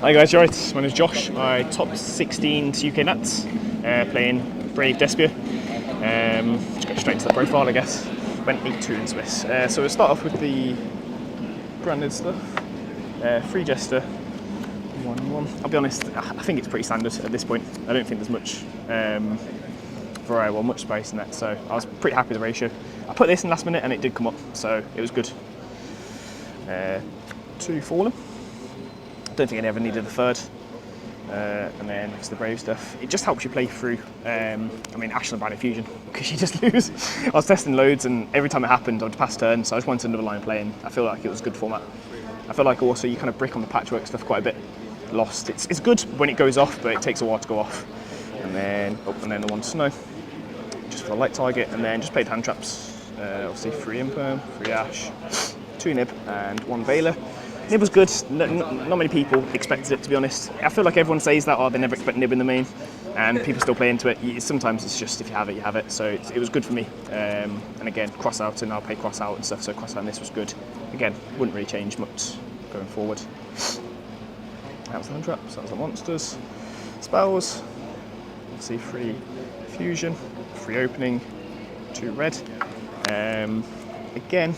Hi guys, you alright? My name's Josh. I topped 16th UK Nats, playing Brave Despia. Just go straight to the profile, I guess. Went 8-2 in Swiss. So we'll start off with the branded stuff. Free Jester, 1-1. I'll be honest, I think it's pretty standard at this point. I don't think there's much variety, much space in that, so I was pretty happy with the ratio. I put this in last minute and it did come up, so it was good. 2 Fallen. Don't think I ever needed the third. And then it's the Brave stuff. It just helps you play through. Ashland Bad Infusion, because you just lose. I was testing loads, and every time it happened, I would pass turn, so I just wanted another line playing. I feel like it was a good format. I feel like also you kind of brick on the patchwork stuff quite a bit. Lost. It's good when it goes off, but it takes a while to go off. And then the 1 Snow, just for a light target, and then just played hand traps. Obviously 3 Imperm, 3 Ash, 2 Nib, and 1 Veiler. Nib was good. Not many people expected it, to be honest. I feel like everyone says that, they never expect Nib in the main, and people still play into it. Sometimes it's just if you have it, you have it. So it was good for me. And again, cross out, and I'll play cross out and stuff. So cross out and this was good. Again, wouldn't really change much going forward. That was the hand traps. That was the monsters. Spells. Obviously 3 fusion, 3 opening, 2 red. Again,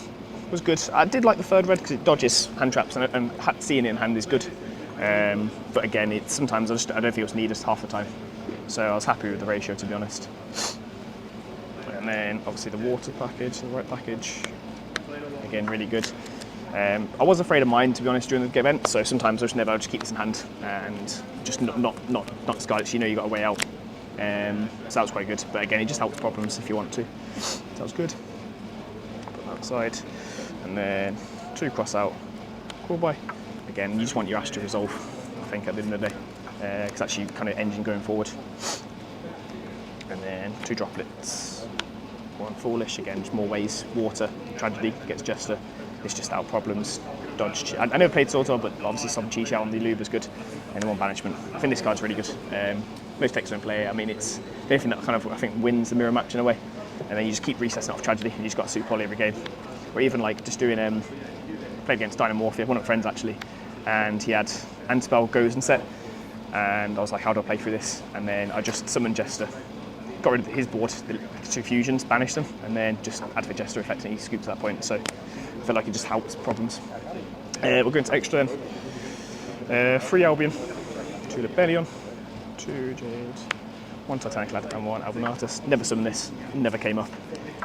was good. I did like the third red because it dodges hand traps, and seeing it in hand is good. But again, sometimes I don't think it was needed half the time. So I was happy with the ratio, to be honest. And then obviously the water package, the right package, again really good. I was afraid of mine, to be honest, during the event. So sometimes I just keep this in hand and just not discard it. So you know you got a way out. So that was quite good. But again, it just helps problems if you want to. So that was good. Put that aside. And then 2 cross out, cool boy. Again, you just want your Ash to resolve, I think, at the end of the day, because that's your kind of engine going forward. And then 2 droplets, 1 Foolish, again, just more ways. Water, Tragedy, gets Jester. It's just out problems, dodge. I never played Sortor, but obviously some cheat out on the Lube is good. And 1 Banishment. I think this card's really good. Most excellent play. I mean, it's the only thing that kind of, I think, wins the mirror match in a way. And then you just keep recessing off Tragedy, and you just got to suit Poly every game. Or even like just doing, played against Dynamorphia, one of my friends actually, and he had Antispell goes and set, and I was like, how do I play through this? And then I just summoned Jester, got rid of his board, the 2 fusions, banished them, and then just added the Jester effect, and he scooped to that point. So I feel like it just helps problems. We're going to extra then. 3 Albion, 2 Lebellion, 2 Jade, 1 Titanic Lad, and 1 Albonatus. Never summoned this, never came up.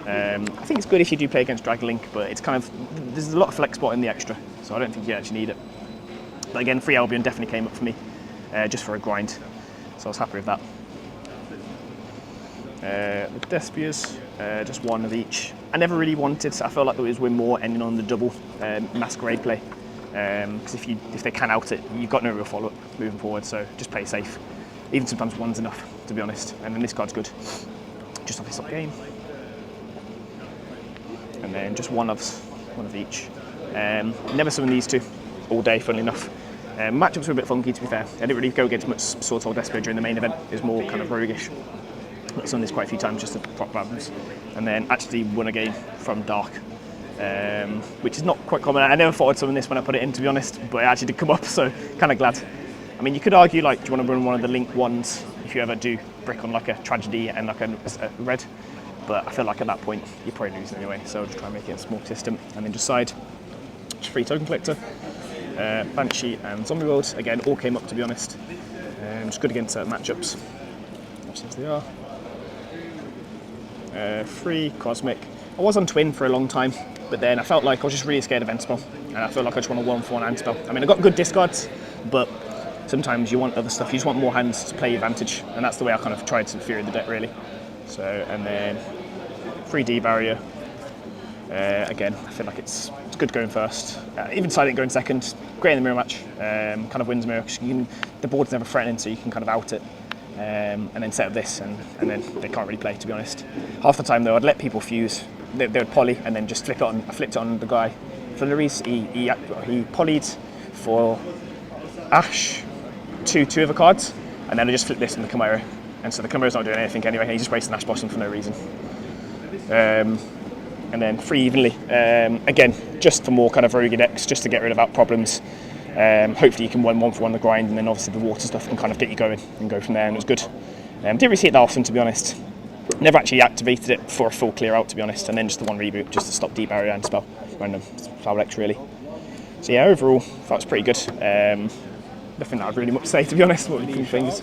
I think it's good if you do play against Dragon Link, but it's kind of, there's a lot of flex spot in the extra, so I don't think you actually need it. But again, 3 Albion definitely came up for me, just for a grind, so I was happy with that. The Despias, just 1 of each. I never really wanted, I felt like there was win more ending on the double Masquerade play, because if they can out it, you've got no real follow-up moving forward, so just play safe. Even sometimes 1's enough, to be honest, and then this card's good. Just off this up game. And then just one of each. Never summoned these 2 all day, funnily enough. Matchups were a bit funky, to be fair. I didn't really go against much Sword or Despia during the main event. It was more kind of roguish. I summoned this quite a few times just to prop balance. And then actually won a game from Dark, which is not quite common. I never thought I'd summon this when I put it in, to be honest, but it actually did come up, so kind of glad. I mean, you could argue, like, do you want to run one of the Link ones if you ever do brick on like a Tragedy and like a red? But I feel like at that point you're probably losing anyway, so I'll just try and make it a small system. And then just side, just 3 Token Collector, Banshee and Zombie World. Again, all came up, to be honest. Just good against certain matchups, as they are. 3 Cosmic. I was on Twin for a long time, but then I felt like I was just really scared of Endspell, and I felt like I just want a 1-for-1 Endspell. I mean, I got good discards, but sometimes you want other stuff. You just want more hands to play advantage, and that's the way I kind of tried to fear the deck, really. So, and then 3D barrier. Again, I feel like it's good going first. Even Silent going second, great in the mirror match. Kind of wins mirror, because the board's never threatening, so you can kind of out it. And then set up this, and then they can't really play, to be honest. Half the time though, I'd let people fuse. They would poly, and then just flip it on. I flipped it on the guy. For Larice, he polyed for Ash, two other cards, and then I just flipped this on the Chimera. And so the Chimera's not doing anything anyway, he's just wasting Ash Blossom for no reason. And then 3 evenly, again, just for more kind of rogue decks, just to get rid of out problems. Hopefully you can win 1 for 1 the grind, and then obviously the water stuff can kind of get you going and go from there, and it was good. Didn't really see it that often, to be honest. Never actually activated it for a full clear out, to be honest, and then just the 1 reboot just to stop deep barrier and spell random foul X really. So yeah, overall that was pretty good. Nothing that I've really much to say, to be honest. What do things?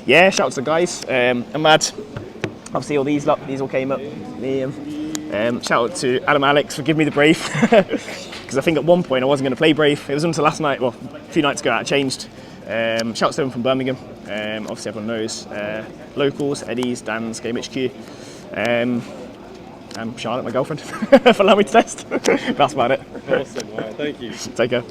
Yeah, shout out to the guys. Ahmad, obviously all these all came up. Shout out to Adam Alex for giving me the Brave, because I think at one point I wasn't going to play Brave. It was until last night, well, a few nights ago I changed. Shout out to them from Birmingham. Obviously everyone knows. Locals, Eddie's, Dan's, Game HQ. And Charlotte, my girlfriend, for allowing me to test. That's about it. Awesome, all right, thank you. Take care.